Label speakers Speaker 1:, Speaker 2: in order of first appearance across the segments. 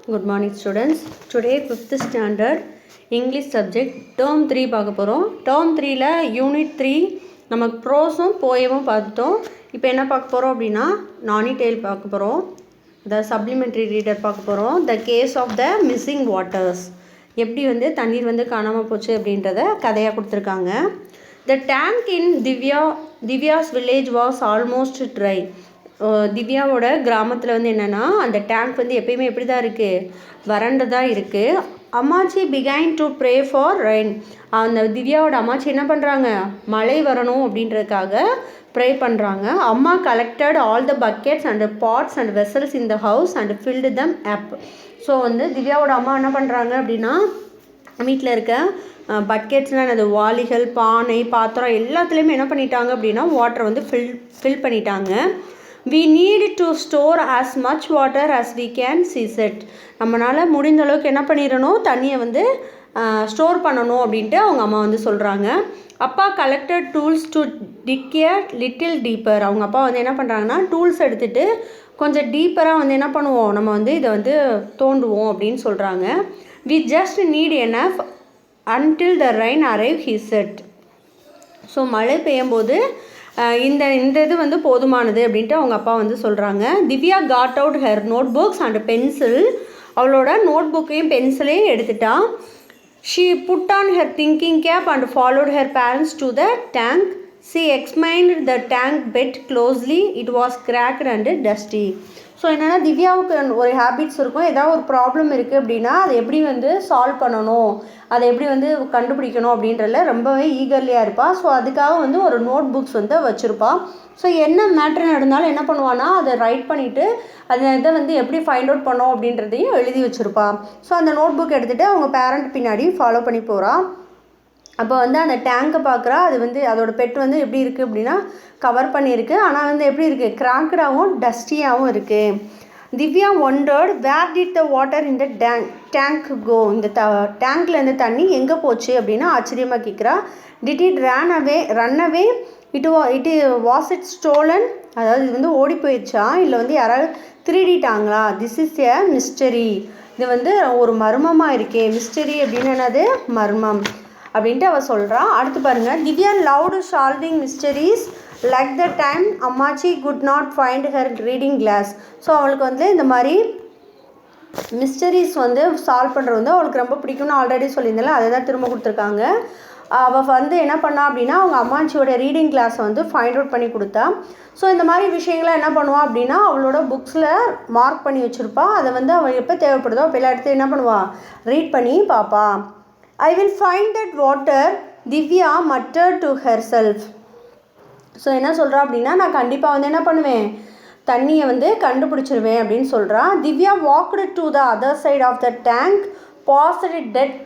Speaker 1: Good morning students. Today 5th standard English subject term 3 பார்க்க போகிறோம். term 3ல unit 3 நமக்கு ப்ரோஸும் போயமும் பார்த்துட்டோம். இப்போ என்ன பார்க்க போகிறோம் அப்படின்னா நானி டேல் பார்க்க போகிறோம். the supplementary reader பார்க்க போகிறோம். the case of the missing waters, எப்படி வந்து தண்ணீர் வந்து காணாமல் போச்சு அப்படின்றத கதையாக கொடுத்துருக்காங்க. the tank in Divya's village was almost dry. திவ்யாவோட கிராமத்தில் வந்து என்னென்னா அந்த டேங்க் வந்து எப்பயுமே எப்படி தான் இருக்குது, வறண்டதாக இருக்குது. அம்மாச்சி பிகைன் டு ப்ரே ஃபார் ரெயின். அந்த திவ்யாவோட அம்மாச்சி என்ன பண்ணுறாங்க, மழை வரணும் அப்படின்றதுக்காக ப்ரே பண்ணுறாங்க. அம்மா collected all the buckets and pots and vessels in the house and filled them up. So வந்து திவ்யாவோட அம்மா என்ன பண்ணுறாங்க அப்படின்னா வீட்டில் இருக்க பக்கெட்ஸ்னால் அந்த வாளிகள், பானை, பாத்திரம் எல்லாத்துலேயுமே என்ன பண்ணிட்டாங்க அப்படின்னா வாட்டரை வந்து ஃபில் பண்ணிட்டாங்க. we need to store as much water as we can seize it. நம்மளால் முடிந்த அளவுக்கு என்ன பண்ணிடணும், தண்ணியை வந்து ஸ்டோர் பண்ணணும் அப்படின்ட்டு அவங்க அம்மா வந்து சொல்கிறாங்க. அப்பா collected tools to dig a little deeper. அவங்க அப்பா வந்து என்ன பண்ணுறாங்கன்னா டூல்ஸ் எடுத்துகிட்டு கொஞ்சம் டீப்பராக வந்து என்ன பண்ணுவோம், நம்ம வந்து இதை வந்து தோண்டுவோம் அப்படின்னு சொல்கிறாங்க. we just need enough until the rain arrive, he said. So மழை பெய்யும்போது இந்த இது வந்து போதுமானது அப்படின்ட்டு அவங்க அப்பா வந்து சொல்கிறாங்க. Divya got out her notebooks and pencil. அவளோட நோட் புக்கையும் பென்சிலையும் எடுத்துட்டா. She put on her thinking cap and followed her parents to the tank. She examined the tank bed closely. It was cracked and dusty. So என்னென்னா திவ்யாவுக்கு ஒரு habits இருக்கும், ஏதாவது ஒரு ப்ராப்ளம் இருக்குது அப்படின்னா அதை எப்படி வந்து சால்வ் பண்ணணும், அதை எப்படி வந்து கண்டுபிடிக்கணும் அப்படின்றதுல ரொம்பவே ஈகர்லியாக இருப்பாள். ஸோ அதுக்காக வந்து ஒரு நோட் புக்ஸ் வந்து வச்சுருப்பாள். ஸோ என்ன மேட்ரு நடந்தாலும் என்ன பண்ணுவான்னா அதை ரைட் பண்ணிவிட்டு அதை இதை வந்து எப்படி ஃபைண்ட் அவுட் பண்ணோம் அப்படின்றதையும் எழுதி வச்சுருப்பாள். ஸோ அந்த நோட் புக் எடுத்துகிட்டு அவங்க பேரண்ட் பின்னாடி ஃபாலோ பண்ணி போகிறாள். அப்போ வந்து அந்த டேங்கை பார்க்குறா. அது வந்து அதோடய பெட் வந்து எப்படி இருக்குது அப்படின்னா கவர் பண்ணியிருக்கு, ஆனால் வந்து எப்படி இருக்குது, கிராக்கடாகவும் டஸ்டியாகவும் இருக்குது. Divya wondered where did the water இந்த டேங்க் கோ. இந்த டேங்க்கில் இருந்து தண்ணி எங்கே போச்சு அப்படின்னு ஆச்சரியமாக கேட்குறா. Did it run away it was it stolen. அதாவது இது வந்து ஓடி போயிடுச்சா இல்லை வந்து யாராவது திருடிட்டாங்களா. This is a mystery. இது வந்து ஒரு மர்மமாக இருக்கே. மிஸ்டரி அப்படின்னு என்னது, மர்மம் அப்படின்ட்டு அவள் சொல்கிறா. அடுத்து பாருங்கள். Divya loved solving mysteries like the time Ammachi could not find her reading glass. So அவளுக்கு வந்து இந்த மாதிரி மிஸ்டரிஸ் வந்து சால்வ் பண்ணுறது வந்து அவளுக்கு ரொம்ப பிடிக்கும்னு ஆல்ரெடி சொல்லியிருந்தால அதை தான் திரும்ப கொடுத்துருக்காங்க. அவள் வந்து என்ன பண்ணா அப்படின்னா அவங்க அம்மாச்சியோட ரீடிங் கிளாஸை வந்து ஃபைண்ட் அவுட் பண்ணி கொடுத்தா. ஸோ இந்த மாதிரி விஷயங்களை என்ன பண்ணுவாள் அப்படின்னா அவளோட புக்ஸில் மார்க் பண்ணி வச்சுருப்பா. அதை வந்து அவள் எப்போ தேவைப்படுதோ அப்போ எல்லா இடத்தையும் என்ன பண்ணுவாள், ரீட் பண்ணி பார்ப்பா. I will find that water, Divya muttered to herself. So என்ன சொல்கிறா அப்படின்னா நான் கண்டிப்பாக வந்து என்ன பண்ணுவேன், தண்ணியை வந்து கண்டுபிடிச்சிருவேன் அப்படின்னு சொல்கிறா. Divya walked to the other side of the tank, passed dead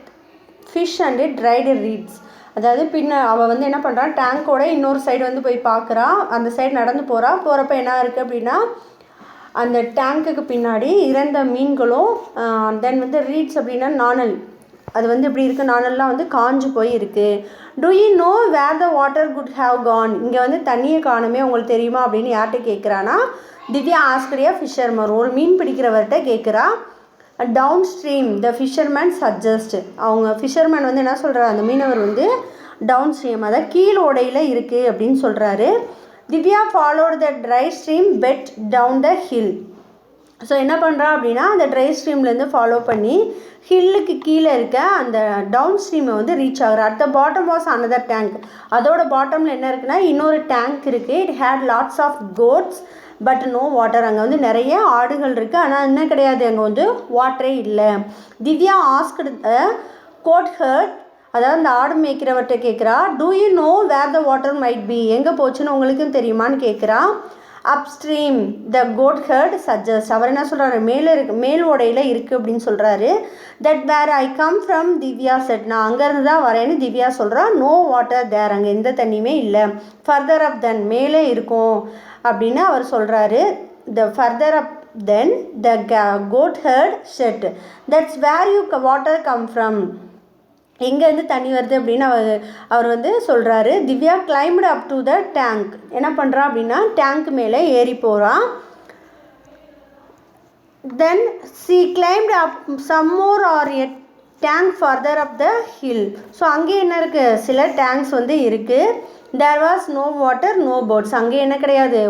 Speaker 1: fish and tried reeds. அதாவது அவள் வந்து என்ன பண்ணுறா, டேங்கோட இன்னொரு சைடு வந்து போய் பார்க்குறா. அந்த சைடு நடந்து போகிறப்ப என்ன இருக்குது அப்படின்னா அந்த டேங்க்குக்கு பின்னாடி இறந்த மீன்களும் தென் வந்து ரீட்ஸ் அப்படின்னா நாணல், அது வந்து இப்படி இருக்குது, நானெல்லாம் வந்து காஞ்சு போய் இருக்குது. Do you know where the water could have gone. இங்கே வந்து தண்ணியை காணுமே உங்களுக்கு தெரியுமா அப்படின்னு யார்கிட்ட கேட்குறான்னா திவ்யா ஆஸ்கரியா ஃபிஷர்மன், ஒரு மீன் பிடிக்கிறவர்கிட்ட கேட்குறா. டவுன் ஸ்ட்ரீம் த ஃபிஷர்மேன் சஜஸ்ட். அவங்க ஃபிஷர்மேன் வந்து என்ன சொல்கிறார், அந்த மீனவர் வந்து டவுன் ஸ்ட்ரீம் அதாவது கீழ் ஓடையில் இருக்குது அப்படின்னு சொல்கிறாரு. Divya followed the dry stream bed down the hill. So என்ன பண்ணுறா அப்படின்னா அந்த ட்ரை ஸ்ட்ரீம்லேருந்து ஃபாலோ பண்ணி ஹில்லுக்கு கீழே இருக்க அந்த டவுன் ஸ்ட்ரீமை வந்து ரீச் ஆகுறா. At the bottom was another tank. அதோட பாட்டமில் என்ன இருக்குன்னா இன்னொரு டேங்க் இருக்குது. It had lots of goats but no water. அங்கே வந்து நிறைய ஆடுகள் இருக்குது, ஆனால் என்ன கிடையாது, அங்கே வந்து வாட்டரே இல்லை. திவ்யா ஆஸ்க்டு கோட் ஹர்ட், அதாவது அந்த ஆடு மேய்க்கிறவர்கிட்ட கேட்குறா. Do you know where the water might be. எங்கே போச்சுன்னு உங்களுக்கும் தெரியுமான்னு கேட்குறா. Upstream the goatherd suggest. அவர் என்ன சொல்கிறாரு, மேல் ஓடையில் இருக்குது அப்படின்னு சொல்கிறாரு. That where I come from Divya said. நான் அங்கேருந்து தான் வரேன்னு திவ்யா சொல்கிறா. No water there. அங்கே எந்த தண்ணியுமே இல்லை. ஃபர்தர் அப் தென், மேலே இருக்கும் அப்படின்னு அவர் சொல்கிறாரு. The further up then the goatherd said that's where you water come from. எங்கேருந்து தண்ணி வருது அப்படின்னு அவர் வந்து சொல்கிறாரு. Divya climbed up to the tank. என்ன பண்ணுறா அப்படின்னா டேங்க் மேலே ஏறி போகிறான். Then she climbed up some more or a tank further up the hill. So அங்கே என்ன இருக்குது, சில டேங்க்ஸ் வந்து இருக்குது. there was no water no birds. அங்கே என்ன கிடையாது,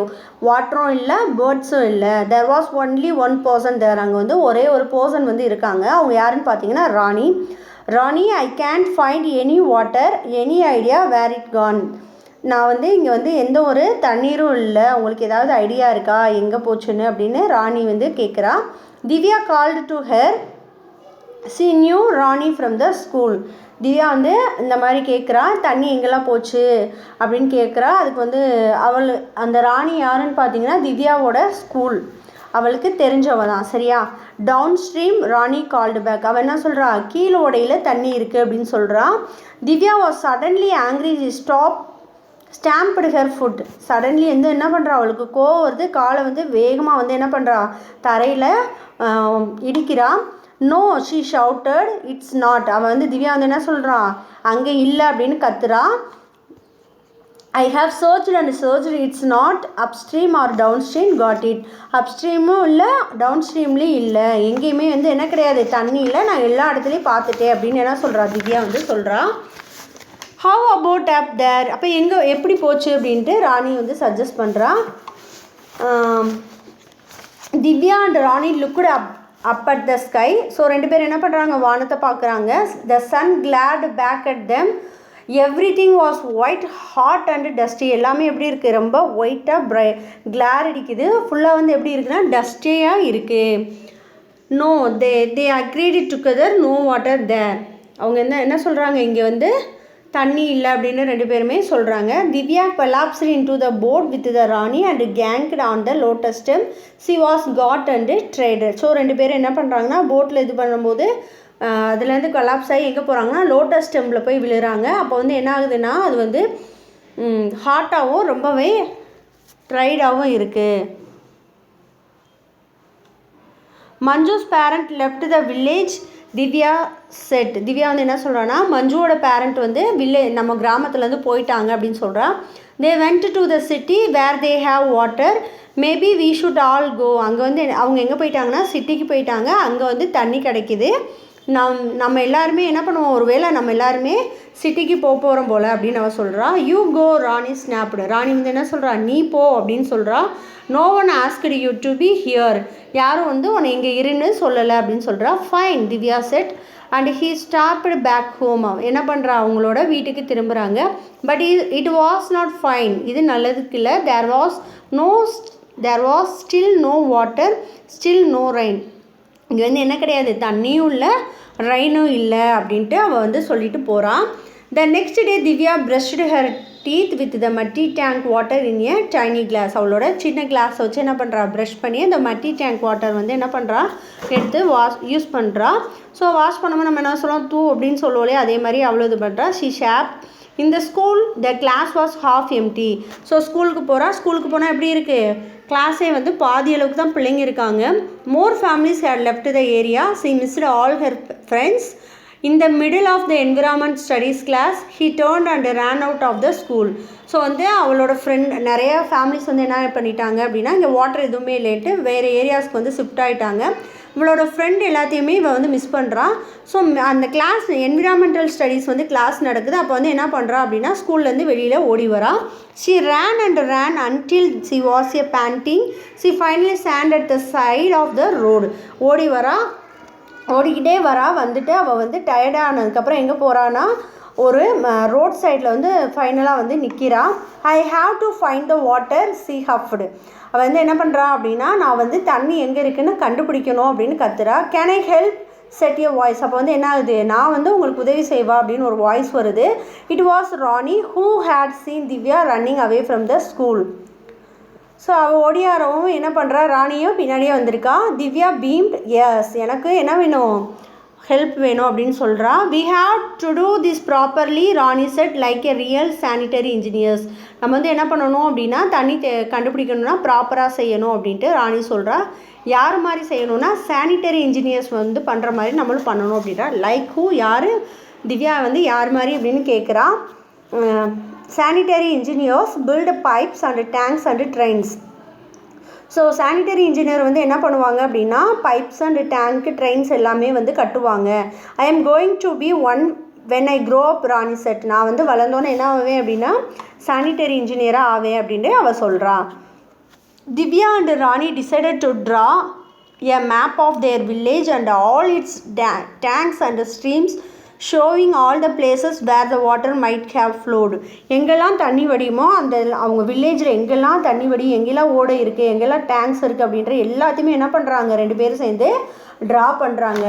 Speaker 1: வாட்டரும் இல்லை பேர்ட்ஸும் இல்லை. there was only one person there. அங்கே வந்து ஒரே ஒரு பர்சன் வந்து இருக்காங்க. அவங்க யாருன்னு பார்த்தீங்கன்னா ராணி. I can't find any water, any idea where it gone. நான் வந்து இங்கே வந்து எந்த ஒரு தண்ணீரும் இல்லை, உங்களுக்கு ஏதாவது ஐடியா இருக்கா எங்கே போச்சுன்னு அப்படின்னு ராணி வந்து கேட்குறா. Divya called to her. she knew Rani from the school. Divya வந்து இந்த மாதிரி கேட்குறா, தண்ணி எங்கெல்லாம் போச்சு அப்படின்னு கேட்குறா. அதுக்கு வந்து அவள் அந்த ராணி யாருன்னு பார்த்தீங்கன்னா திவ்யாவோட ஸ்கூல், அவளுக்கு தெரிஞ்சவ தான், சரியா. Downstream Rani called back. அவள் என்ன சொல்கிறா, கீழே ஓடையில் தண்ணி இருக்குது அப்படின்னு சொல்கிறா. Divya was suddenly angry. Stamped her foot. Suddenly வந்து என்ன பண்ணுறா, அவளுக்கு கோவம் வருது, காலை வந்து வேகமாக வந்து என்ன பண்ணுறா, தரையில் இடிக்கிறா. No she shouted, it's not. அவள் வந்து திவ்யா வந்து என்ன சொல்கிறா, அங்கே இல்லை அப்படின்னு கத்துறா. I have searched and searched, it's not upstream or downstream, got it. அப்ஸ்ட்ரீமும் இல்லை டவுன் ஸ்ட்ரீம்லேயும் இல்லை, எங்கேயுமே வந்து என்ன கிடையாது தண்ணி இல்லை, நான் எல்லா இடத்துலையும் பார்த்துட்டேன் அப்படின்னு என்ன சொல்கிறா திவ்யா வந்து சொல்கிறா. How about up there. அப்போ எங்கே எப்படி போச்சு அப்படின்ட்டு ராணி வந்து சஜஸ்ட் பண்ணுறா. Divya and Rani looked up at the sky. So ரெண்டு பேர் என்ன பண்ணுறாங்க, வானத்தை பார்க்குறாங்க. The sun glared back at them. Everything was white hot and dusty. எல்லாமே எப்படி இருக்குது, ரொம்ப ஒயிட்டாக கிளார் அடிக்குது. ஃபுல்லாக வந்து எப்படி இருக்குன்னா டஸ்டியாக இருக்குது. நோ தே அக்ரீட் டுகெதர், நோ வாட்டர் தேர். அவங்க என்ன சொல்கிறாங்க, இங்கே வந்து தண்ணி இல்லை அப்படின்னு ரெண்டு பேருமே சொல்கிறாங்க. Divya collapsed into the boat with the Rani and ganked on the lotus stem. she was got and traded. So ரெண்டு பேரும் என்ன பண்ணுறாங்கன்னா போட்டில் இது பண்ணும்போது அதுலேருந்து கொலாப்ஸ் ஆகி எங்கே போகிறாங்கன்னா லோட்டஸ் ஸ்டெம்மில் போய் விழுறாங்க. அப்போ வந்து என்ன ஆகுதுன்னா அது வந்து ஹாட்டாகவும் ரொம்பவே ட்ரைடாகவும் இருக்குது. Manju's parent left the village. Divya set. Divya வந்து என்ன சொல்கிறான்னா, மஞ்சுவோட பேரண்ட் வந்து நம்ம கிராமத்துலேருந்து போயிட்டாங்க அப்படின்னு சொல்கிறா. They went to the city where they have water, maybe we should all go. அங்கே வந்து அவங்க எங்கே போயிட்டாங்கன்னா சிட்டிக்கு போயிட்டாங்க, அங்கே வந்து தண்ணி கிடைக்கிது. நம்ம எல்லாருமே என்ன பண்ணுவோம், ஒருவேளை நம்ம எல்லாருமே சிட்டிக்கு போகிறோம் போல் அப்படின்னு அவள் சொல்கிறா. You go Rani snapped. ராணி வந்து என்ன சொல்கிறா, நீ போ அப்படின்னு சொல்கிறா. No one asked you to be here. யாரும் வந்து உன்னை இங்கே இருன்னு சொல்லலை அப்படின்னு சொல்கிறா. Fine Divya said and he stopped back home. என்ன பண்ணுறா, அவங்களோட வீட்டுக்கு திரும்புகிறாங்க. But it was not fine. இது நல்லதுக்கு இல்லை. There was still no water, still no rain. இங்கே வந்து என்ன கிடையாது, தண்ணியும் இல்லை ரெயினும் இல்லை அப்படின்ட்டு அவள் வந்து சொல்லிட்டு போகிறான். The next day Divya brushed her teeth with the muddy tank water in a tiny glass. அவளோட சின்ன கிளாஸ் வச்சு என்ன பண்ணுறா, ப்ரஷ் பண்ணி அந்த மட்டி டேங்க் வாட்டர் வந்து என்ன பண்ணுறா, எடுத்து யூஸ் பண்ணுறா. ஸோ வாஷ் பண்ணும்போது நம்ம என்ன சொல்லுவோம், தூ அப்படின்னு சொல்லுவோம், அதே மாதிரி அவ்வளோ இது பண்ணுறா. She shop. இந்த school the class was half empty. So ஸ்கூலுக்கு போனால் எப்படி இருக்குது, கிளாஸே வந்து பாதி அளவுக்கு தான் பிள்ளைங்க இருக்காங்க. More families had left the area. She missed all her friends. In the middle of the environment studies class he turned and ran out of the school. So வந்து அவளோட நிறைய ஃபேமிலிஸ் வந்து என்ன பண்ணிட்டாங்க அப்படின்னா, இங்கே வாட்டர் எதுவுமே இல்லைன்ட்டு வேறு ஏரியாஸ்க்கு வந்து ஷிஃப்ட் ஆகிட்டாங்க. இவளோட ஃப்ரெண்ட் எல்லாத்தையுமே இவள் வந்து மிஸ் பண்ணுறான். ஸோ அந்த கிளாஸ் என்விரான்மெண்டல் ஸ்டடீஸ் வந்து கிளாஸ் நடக்குது. அப்போ வந்து என்ன பண்ணுறா அப்படின்னா, ஸ்கூல்லேருந்து வெளியில் ஓடி வரா. She ran and ran until she was a panting. She finally stand at the side of the road. ஓடிக்கிட்டே வரா. வந்துட்டு அவள் வந்து டயர்டானதுக்கப்புறம் எங்கே போகிறான்னா, ஒரு ரோட் சைடில் வந்து ஃபைனலாக வந்து நிற்கிறா. I have to find the water she huffed. அவள் வந்து என்ன பண்ணுறா அப்படின்னா, நான் வந்து தண்ணி எங்கே இருக்குன்னு கண்டுபிடிக்கணும் அப்படின்னு கத்துறா. கேன் ஐ ஹெல்ப் செட் ய வாய்ஸ். அப்போ வந்து என்ன ஆகுது, நான் வந்து உங்களுக்கு உதவி செய்வா அப்படின்னு ஒரு வாய்ஸ் வருது. It was Rani who had seen Divya running away from the school. So அவள் ஓடியாரவும் என்ன பண்ணுறா, ராணியும் பின்னாடியே வந்திருக்கா. திவ்யா பீம்ட். எஸ், எனக்கு என்ன வேணும், ஹெல்ப் வேணும் அப்படின்னு சொல்கிறா. We have to do this properly Rani said like a real sanitary engineers. நம்ம வந்து என்ன பண்ணணும் அப்படின்னா, தண்ணி கண்டுபிடிக்கணும்னா ப்ராப்பராக செய்யணும் அப்படின்ட்டு ராணி சொல்கிறா. யார் மாதிரி செய்யணும்னா, சானிட்டரி இன்ஜினியர்ஸ் வந்து பண்ணுற மாதிரி நம்மளும் பண்ணணும் அப்படின்றா. லைக் ஹூ, யார், திவ்யா வந்து யார் மாதிரி அப்படின்னு கேட்குறா. Sanitary engineers build pipes and tanks and drains. So sanitary engineer வந்து என்ன பண்ணுவாங்க அப்படின்னா பைப்ஸ் அண்ட் டேங்க் ட்ரெயின்ஸ் எல்லாமே வந்து கட்டுவாங்க. I am going to be one when I grow up Rani said. நான் வந்து வளர்ந்தோன்னே என்ன ஆவேன் அப்படின்னா சானிட்டரி இன்ஜினியராக ஆவேன் அப்படின்ட்டு அவள் சொல்கிறா. Divya and Rani decided to draw a map of their village and all its tanks and streams, showing all the places where the water might have flowed. எங்கெல்லாம் தண்ணி வடியுமோ அந்த அவங்க வில்லேஜில் எங்கெல்லாம் தண்ணி வடியும், எங்கெல்லாம் ஓடை இருக்குது, எங்கெல்லாம் டேங்க்ஸ் இருக்குது அப்படின்ற எல்லாத்தையுமே என்ன பண்ணுறாங்க, 2 பேரும் சேர்ந்து ட்ரா பண்ணுறாங்க.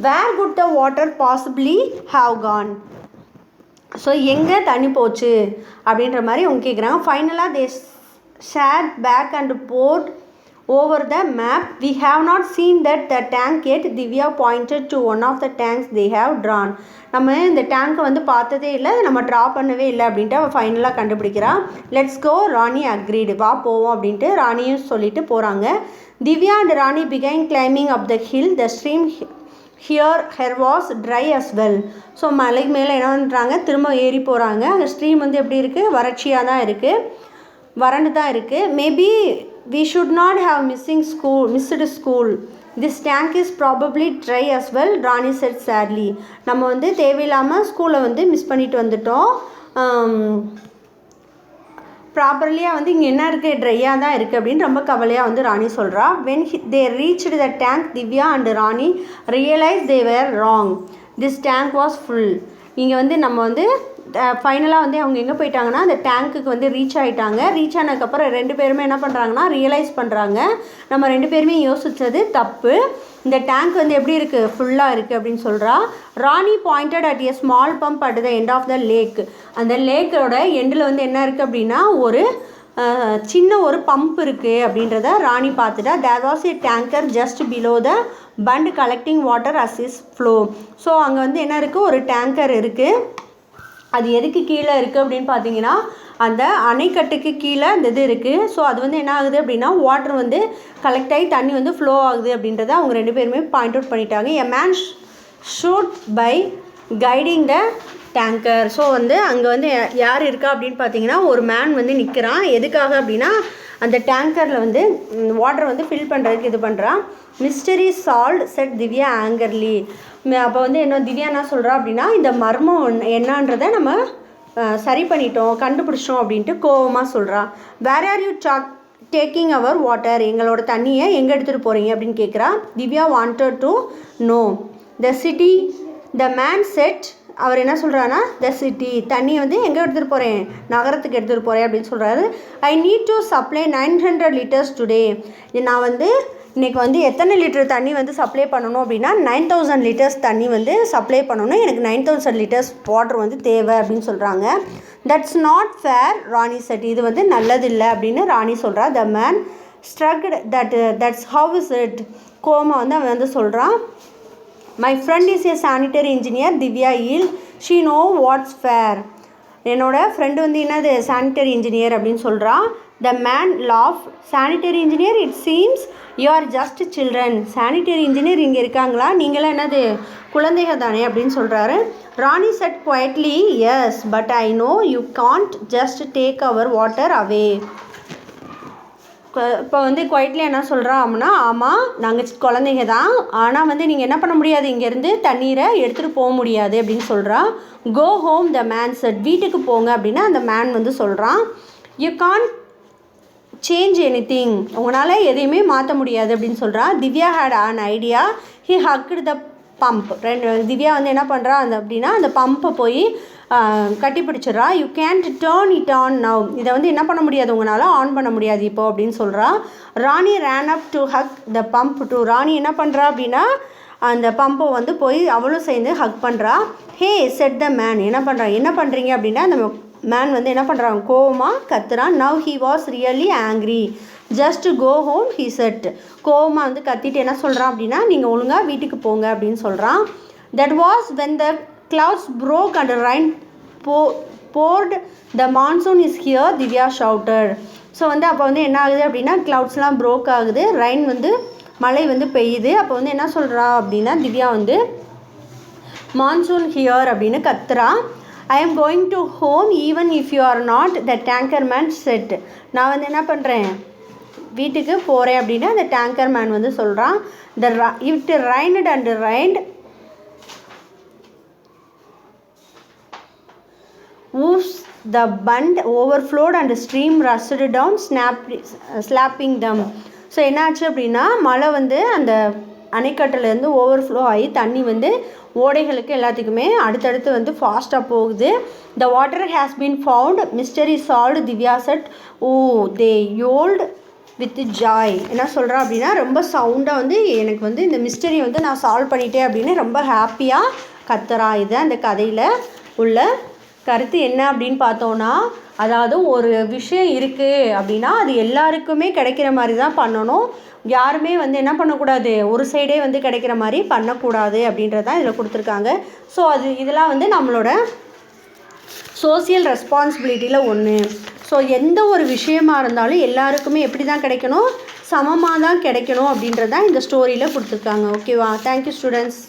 Speaker 1: Where could the water possibly have gone. So எங்கே தண்ணி போச்சு அப்படின்ற மாதிரி அவங்க கேட்குறாங்க. ஃபைனலாக they sat back and pored over the map. We have not seen that the tank yet. Divya pointed to one of the tanks they have drawn. நம்ம இந்த டேங்க்கை வந்து பார்த்ததே இல்லை, நம்ம ட்ரா பண்ணவே இல்லை அப்படின்ட்டு அவள் ஃபைனலாக கண்டுபிடிக்கிறான். லெட்ஸ் கோ, ராணி அக்ரீடு, வா போவோம் அப்படின்ட்டு ராணியும் சொல்லிட்டு போகிறாங்க. Divya and Rani began climbing up the hill. The stream here was dry as well. So மலைக்கு மேலே என்ன பண்ணுறாங்க, திரும்ப ஏறி போகிறாங்க. அந்த ஸ்ட்ரீம் வந்து எப்படி இருக்குது, வறட்சியாக தான் இருக்குது, வறண்டு தான் இருக்குது. Maybe we should not have missed school. This tank is probably dry as well, Rani said sadly. நம்ம வந்து தேவையில்லாமல் ஸ்கூலை வந்து மிஸ் பண்ணிட்டு வந்துட்டோம். ப்ராப்பர்லியாக வந்து இங்கே என்ன இருக்குது, ட்ரையாக தான் இருக்குது அப்படின்னு ரொம்ப கவலையாக வந்து ராணி சொல்கிறா. when they reached the tank, Divya and Rani realized they were wrong. This tank was full. இங்கே வந்து நம்ம வந்து ஃபைனலாக வந்து அவங்க எங்கே போயிட்டாங்கன்னா அந்த டேங்க்குக்கு வந்து ரீச் ஆகிட்டாங்க. ரீச் ஆனதுக்கப்புறம் 2 பேருமே என்ன பண்ணுறாங்கன்னா ரியலைஸ் பண்ணுறாங்க, நம்ம 2 பேருமே யோசித்தது தப்பு, இந்த டேங்க் வந்து எப்படி இருக்குது, ஃபுல்லாக இருக்குது அப்படின்னு சொல்கிறா. Rani pointed at a small pump at the end of the lake. அந்த லேக்கோட எண்டில் வந்து என்ன இருக்குது அப்படின்னா ஒரு சின்ன ஒரு பம்ப் இருக்குது அப்படின்றத ராணி பார்த்துட்டா. There was a tanker just below the bund collecting water as is flow. So அங்கே வந்து என்ன இருக்குது, ஒரு டேங்கர் இருக்குது. அது எதுக்கு கீழே இருக்குது அப்படின்னு பார்த்தீங்கன்னா அந்த அணைக்கட்டுக்கு கீழே அந்த இது இருக்குது. ஸோ அது வந்து என்ன ஆகுது அப்படின்னா வாட்டர் வந்து கலெக்ட் ஆகி தண்ணி வந்து ஃப்ளோ ஆகுது அப்படின்றத அவங்க 2 பேருமே பாயிண்ட் அவுட் பண்ணிட்டாங்க. A man shoot by guiding the tanker. So வந்து அங்கே வந்து யார் இருக்கா அப்படின்னு பார்த்தீங்கன்னா ஒரு மேன் வந்து நிற்கிறான். எதுக்காக அப்படின்னா அந்த டேங்கரில் வந்து வாட்டர் வந்து ஃபில் பண்ணுறதுக்கு இது பண்ணுறான். Mystery solve said Divya angrily. அப்போ வந்து என்ன திவ்யா என்ன சொல்கிறா அப்படின்னா இந்த மர்மம் என்னன்றதை நம்ம சரி பண்ணிட்டோம், கண்டுபிடிச்சோம் அப்படின்ட்டு கோவமாக சொல்கிறா. Where are you taking our water, எங்களோட தண்ணியை எங்கே எடுத்துகிட்டு போகிறீங்க அப்படின்னு கேட்குறா. Divya wanted to know the city. The man said, அவர் என்ன சொல்கிறாருன்னா த சிட்டி, தண்ணியை வந்து எங்கே எடுத்துகிட்டு போகிறேன், நகரத்துக்கு எடுத்துகிட்டு போகிறேன் அப்படின்னு சொல்கிறாரு. I need to supply 900 liters today. நான் வந்து இன்றைக்கி வந்து எத்தனை லிட்டர் தண்ணி வந்து சப்ளை பண்ணணும் அப்படின்னா 9000 liters தண்ணி வந்து சப்ளை பண்ணணும், எனக்கு 9000 liters வாட்டர் வந்து தேவை அப்படின்னு சொல்கிறாங்க. That's not fair, Rani said. இது வந்து நல்லதில்லை அப்படின்னு ராணி சொல்கிறா. The man struck that's how is it. கோமா வந்து அவன் வந்து சொல்கிறான். My friend is a sanitary engineer Divya ஈல், ஷீ நோ வாட்ஸ் ஃபேர். என்னோடய ஃப்ரெண்டு வந்து என்னது சானிட்டரி இன்ஜினியர் அப்படின்னு சொல்கிறான். The man laugh. Sanitary engineer, it seems you are just children. Sanitary engineer இங்கே இருக்காங்களா, நீங்களாம் என்னது குழந்தைகள் தானே அப்படின்னு சொல்கிறாரு. Rani set quietly, yes but I know you can't just take our water away. இப்போ வந்து குவைட்லி என்ன சொல்கிறா அப்படின்னா ஆமாம் நாங்கள் குழந்தைங்க தான், ஆனால் வந்து நீங்கள் என்ன பண்ண முடியாது, இங்கேருந்து தண்ணீரை எடுத்துகிட்டு போக முடியாது அப்படின்னு சொல்கிறா. Go home, the man said. வீட்டுக்கு போங்க அப்படின்னா அந்த மேன் வந்து சொல்கிறான். You can change anything, உங்களால் எதையுமே மாற்ற முடியாது அப்படின்னு சொல்கிறா. Divya had an idea. He hugged the pump. திவ்யா வந்து என்ன பண்ணுறா அந்த அப்படின்னா அந்த பம்பை போய் கட்டி பிடிச்சிட்றா. You can't turn it on now. இதை வந்து என்ன பண்ண முடியாது, உங்களால் ஆன் பண்ண முடியாது இப்போ அப்படின்னு சொல்கிறா. Rani ran up to hug the pump too. ராணி என்ன பண்ணுறா அப்படின்னா அந்த பம்பை வந்து போய் அவளும் சேர்ந்து ஹக் பண்ணுறா. ஹே செட் த மேன். என்ன பண்ணுறீங்க அப்படின்னா அந்த மேன் வந்து என்ன பண்ணுறாங்க, கோவமாக கத்துறான். Now he was really angry. Just go home he said. கோவமாக வந்து கத்திட்டு என்ன சொல்கிறான் அப்படின்னா நீங்கள் ஒழுங்காக வீட்டுக்கு போங்க அப்படின்னு சொல்கிறான். That was when the clouds broke and rain poured. The monsoon is here, Divya shouted. So வந்து அப்போ வந்து என்ன ஆகுது அப்படின்னா க்ளவுட்ஸ்லாம் ப்ரோக் ஆகுது, ரெயின் வந்து மழை வந்து பெய்யுது. அப்போ வந்து என்ன சொல்கிறா அப்படின்னா திவ்யா வந்து மான்சூன் ஹியர் அப்படின்னு கத்துறா. I am going to home even if you are not, the tanker man said. நான் வந்து என்ன பண்ணுறேன், வீட்டுக்கு போகிறேன் அப்படின்னு அந்த டேங்கர் மேன் வந்து சொல்கிறான். It rained and rained woofs the bund overflowed and stream rusted down slapping them. So என்னாச்சு அப்படின்னா மழை வந்து அந்த அணைக்கட்டிலேருந்து ஓவர்ஃப்ளோ ஆகி தண்ணி வந்து ஓடைகளுக்கு எல்லாத்துக்குமே அடுத்தடுத்து வந்து ஃபாஸ்ட்டாக போகுது. The water has been found, mystery solved, Divya said. Oh they yelled with joy. என்ன சொல்கிறா அப்படின்னா ரொம்ப சவுண்டாக வந்து எனக்கு வந்து இந்த மிஸ்டரி வந்து நான் சால்வ் பண்ணிட்டேன் அப்படின்னு ரொம்ப ஹாப்பியாக கத்துறா. இது அந்த கதையில் உள்ள கருத்து என்ன அப்படின்னு பார்த்தோன்னா, அதாவது ஒரு விஷயம் இருக்குது அப்படின்னா அது எல்லாருக்குமே கிடைக்கிற மாதிரி தான் பண்ணணும். யாருமே வந்து என்ன பண்ணக்கூடாது, ஒரு சைடே வந்து கிடைக்கிற மாதிரி பண்ணக்கூடாது அப்படின்றது தான் இதில் கொடுத்துருக்காங்க. ஸோ இதெல்லாம் வந்து நம்மளோட சோசியல் ரெஸ்பான்சிபிலிட்டியில் ஒன்று. ஸோ எந்த ஒரு விஷயமாக இருந்தாலும் எல்லாருக்குமே எப்படி தான் கிடைக்கணும், சமமாக தான் கிடைக்கணும் அப்படின்றது தான் இந்த ஸ்டோரியில் கொடுத்துருக்காங்க. ஓகேவா? Thank you students.